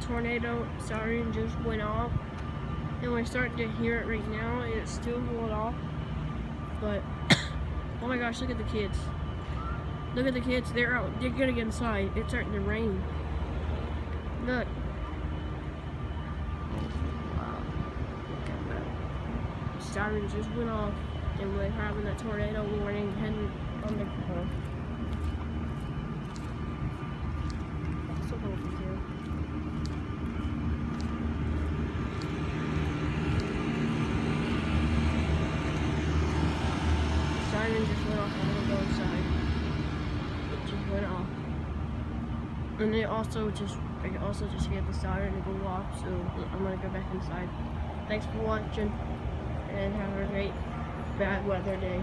tornado siren just went off, and we're starting to hear it right now. It's still going off, but oh my gosh, look at the kids. Look at the kids. They're out. They're gonna get inside. It's starting to rain. Look. Wow. Siren just went off, and we're having a tornado warning heading on the ground. So close here. Siren just went off. I'm gonna go inside. It just went off, and I also just hear the siren to go off. So I'm gonna go back inside. Thanks for watching, and have a great bad weather day.